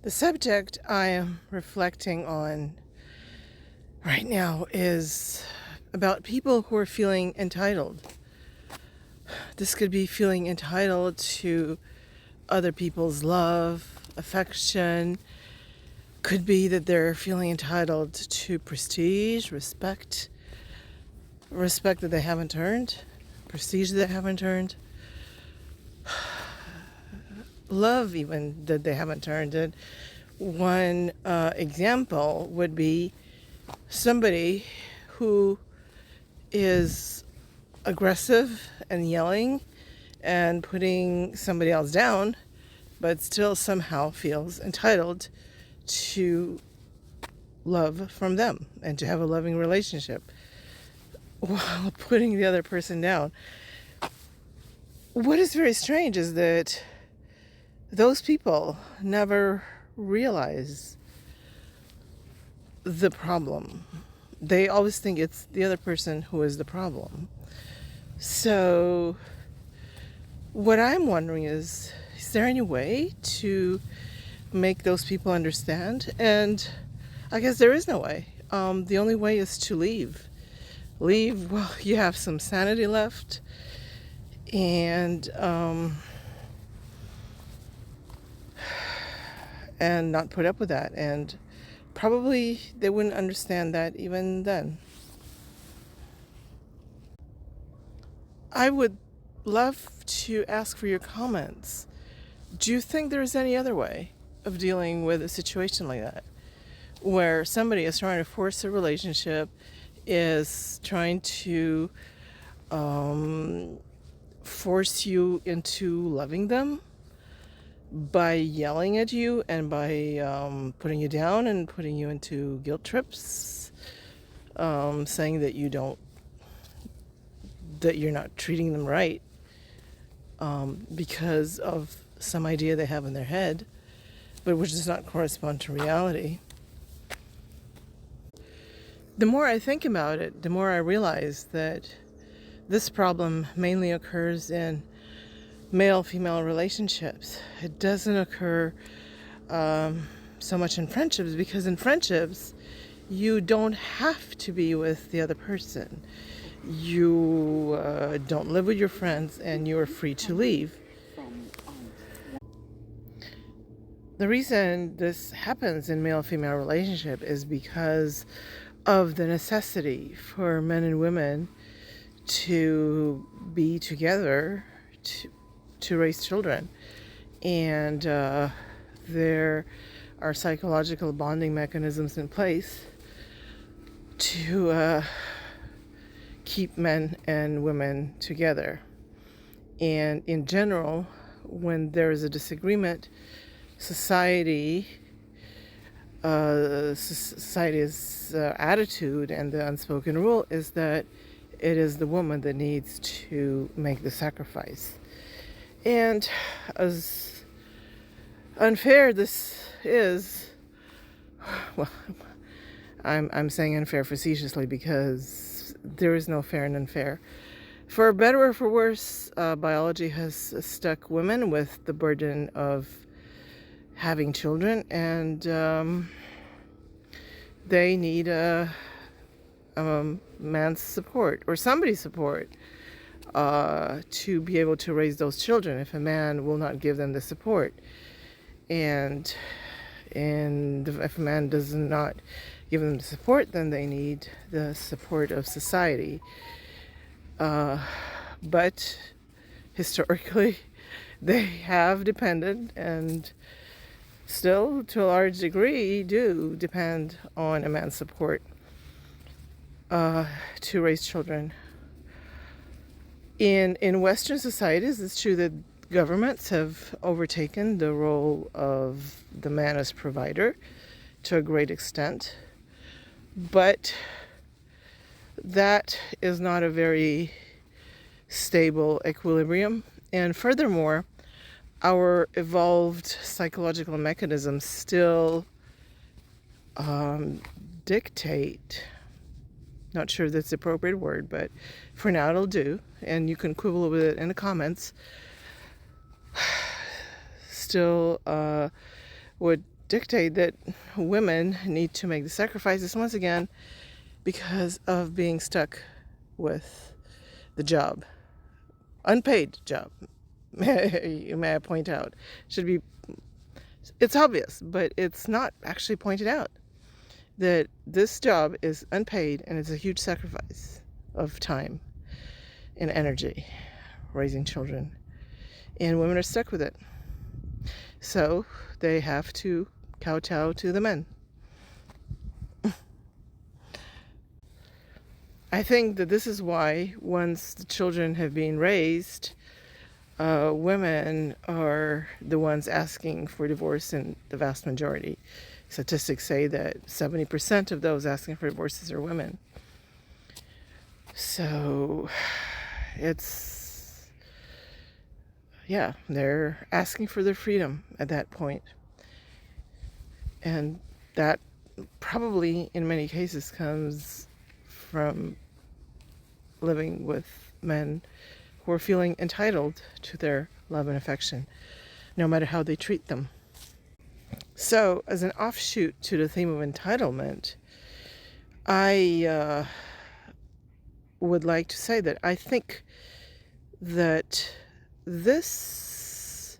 The subject I am reflecting on right now is about people who are feeling entitled. This could be feeling entitled to other people's love, affection. Could be that they're feeling entitled to prestige, respect that they haven't earned, prestige that they haven't earned, love even that they haven't earned. And one example would be somebody who is aggressive and yelling and putting somebody else down, but still somehow feels entitled to love from them and to have a loving relationship while putting the other person down. What is very strange is that those people never realize the problem. They always think it's the other person who is the problem. So what I'm wondering is there any way to make those people understand? And I guess there is no way. The only way is to leave. Leave while you have some sanity left, and not put up with that. And probably they wouldn't understand that even then. I would love to ask for your comments. Do you think there's any other way of dealing with a situation like that, where somebody is trying to force a relationship, is trying to force you into loving them by yelling at you and by putting you down and putting you into guilt trips, saying that you're not treating them right, because of some idea they have in their head, but which does not correspond to reality. The more I think about it, the more I realize that this problem mainly occurs in male-female relationships. It doesn't occur so much in friendships, because in friendships, you don't have to be with the other person. You don't live with your friends, and you are free to leave. The reason this happens in male-female relationship is because of the necessity for men and women to be together to raise children. And there are psychological bonding mechanisms in place to keep men and women together. And in general, when there is a disagreement, society's attitude and the unspoken rule is that it is the woman that needs to make the sacrifice. And as unfair this is, well, I'm saying unfair facetiously, because there is no fair and unfair. For better or for worse, biology has stuck women with the burden of having children, and they need a man's support or somebody's support to be able to raise those children if a man will not give them the support. And if a man does not give them the support, then they need the support of society. But historically, they have depended, and still, to a large degree, do depend on a man's support to raise children. In Western societies, it's true that governments have overtaken the role of the man as provider to a great extent, but that is not a very stable equilibrium. And furthermore, our evolved psychological mechanisms still dictate, not sure that's the appropriate word, but for now it'll do, and you can quibble with it in the comments, still would dictate that women need to make the sacrifices once again because of being stuck with the job. Unpaid job, may I point out. It's obvious, but it's not actually pointed out that this job is unpaid and it's a huge sacrifice of time and energy raising children. And women are stuck with it. So they have to kowtow to the men. I think that this is why once the children have been raised, women are the ones asking for divorce in the vast majority. Statistics say that 70% of those asking for divorces are women. So they're asking for their freedom at that point. And that probably in many cases comes from living with men who are feeling entitled to their love and affection, no matter how they treat them. So, as an offshoot to the theme of entitlement, I would like to say that I think that this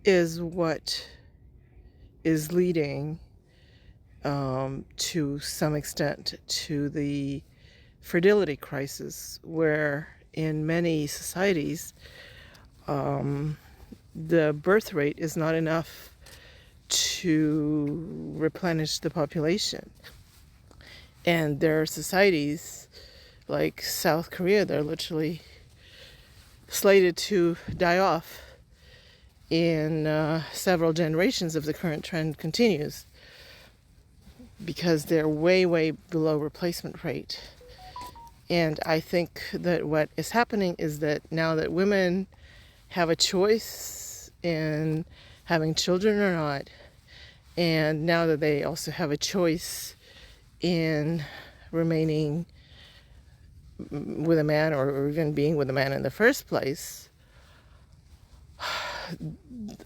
is what is leading to some extent to the fertility crisis, where in many societies the birth rate is not enough to replenish the population. And there are societies like South Korea that are literally slated to die off in several generations if the current trend continues, because they're way, way below replacement rate. And I think that what is happening is that now that women have a choice in having children or not, and now that they also have a choice in remaining with a man or even being with a man in the first place,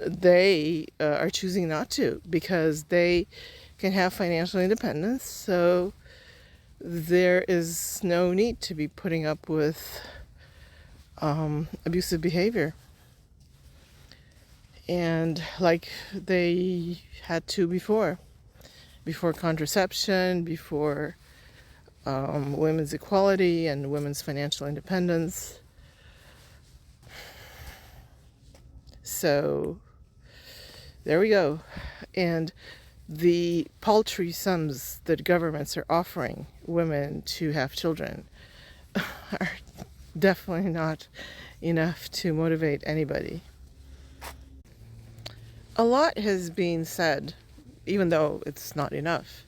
they are choosing not to, because they can have financial independence. So there is no need to be putting up with abusive behavior. And like they had to before contraception, before women's equality and women's financial independence. So there we go. And the paltry sums that governments are offering women to have children are definitely not enough to motivate anybody. A lot has been said, even though it's not enough,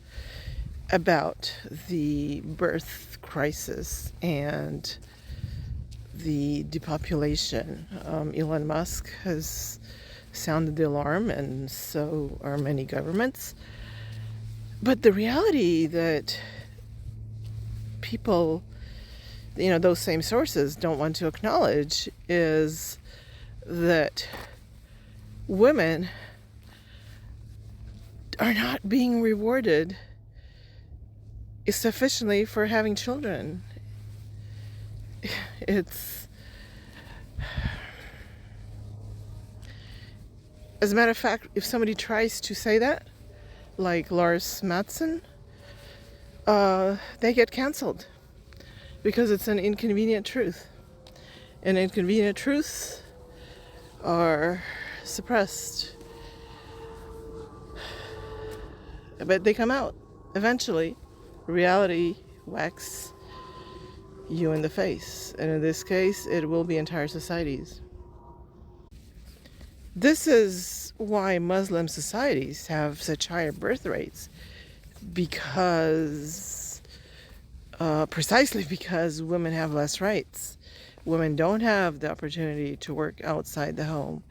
about the birth crisis and the depopulation. Elon Musk has sounded the alarm, and so are many governments. But the reality that people, those same sources don't want to acknowledge is that women are not being rewarded sufficiently for having children. As a matter of fact, if somebody tries to say that, like Lars Mattsson, they get canceled because it's an inconvenient truth. And inconvenient truths are suppressed. But they come out eventually. Reality whacks you in the face. And in this case, it will be entire societies. This is why Muslim societies have such higher birth rates, precisely because women have less rights. Women don't have the opportunity to work outside the home.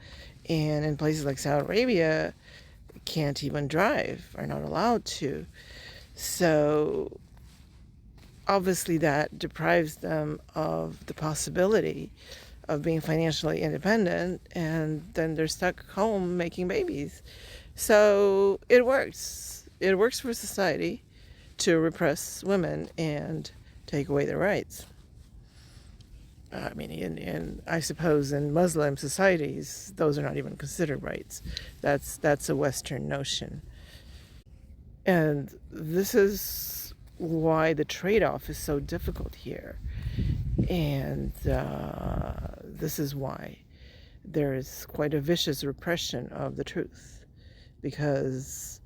And in places like Saudi Arabia, can't even drive, are not allowed to. So obviously that deprives them of the possibility of being financially independent, and then they're stuck home making babies So it works. It works for society to repress women and take away their rights. I mean, I suppose in Muslim societies, those are not even considered rights. That's a Western notion. And this is why the trade-off is so difficult here. And this is why there is quite a vicious repression of the truth. Because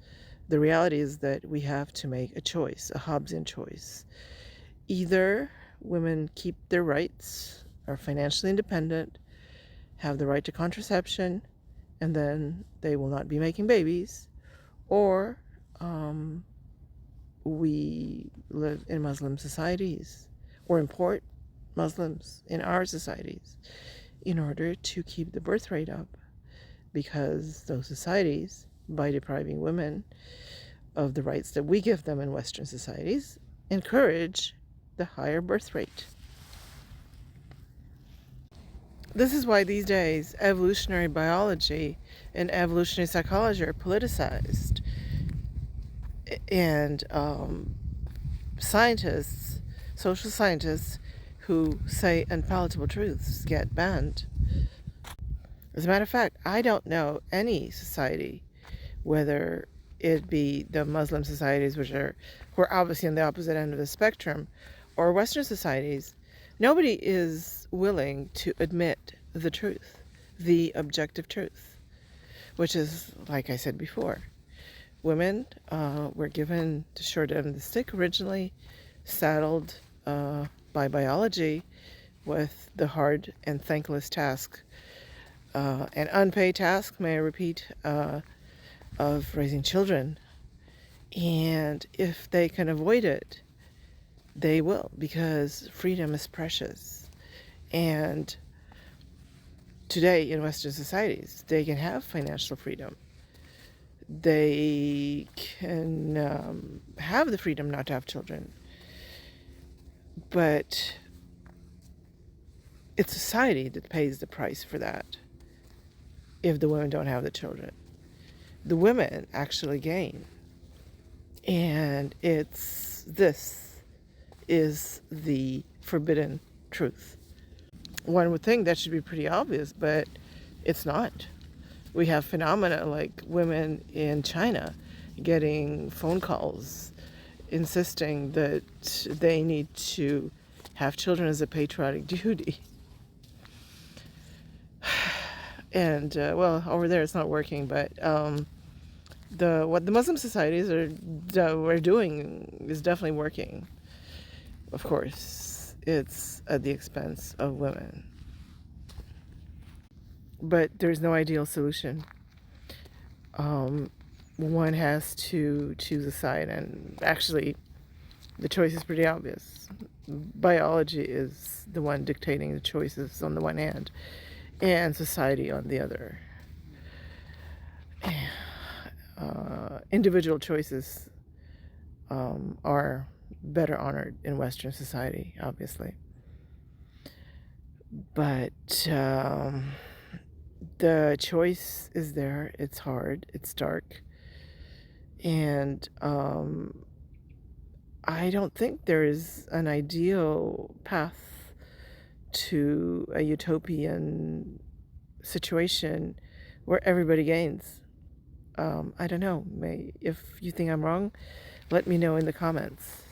the reality is that we have to make a choice, a Hobbesian choice. Either women keep their rights, are financially independent, have the right to contraception, and then they will not be making babies, or we live in Muslim societies or import Muslims in our societies in order to keep the birth rate up, because those societies, by depriving women of the rights that we give them in Western societies, encourage the higher birth rate. This is why these days evolutionary biology and evolutionary psychology are politicized, and scientists, social scientists who say unpalatable truths get banned. As a matter of fact, I don't know any society, whether it be the Muslim societies, which are who are obviously on the opposite end of the spectrum, or Western societies, nobody is willing to admit the truth, the objective truth, which is, like I said before, women were given the short end of the stick originally, saddled by biology with the hard and thankless task, an unpaid task, may I repeat, of raising children. And if they can avoid it, they will, because freedom is precious. And today in Western societies, they can have financial freedom. They can have the freedom not to have children. But it's society that pays the price for that if the women don't have the children. The women actually gain. And this is the forbidden truth. One would think that should be pretty obvious, but it's not. We have phenomena like women in China getting phone calls insisting that they need to have children as a patriotic duty. And well, over there it's not working, but what the Muslim societies are doing is definitely working. Of course, it's at the expense of women. But there's no ideal solution. One has to choose a side, and actually, the choice is pretty obvious. Biology is the one dictating the choices on the one hand, and society on the other. Individual choices are better honored in Western society, obviously. But the choice is there. It's hard. It's dark. And I don't think there is an ideal path to a utopian situation where everybody gains. I don't know. If you think I'm wrong, let me know in the comments.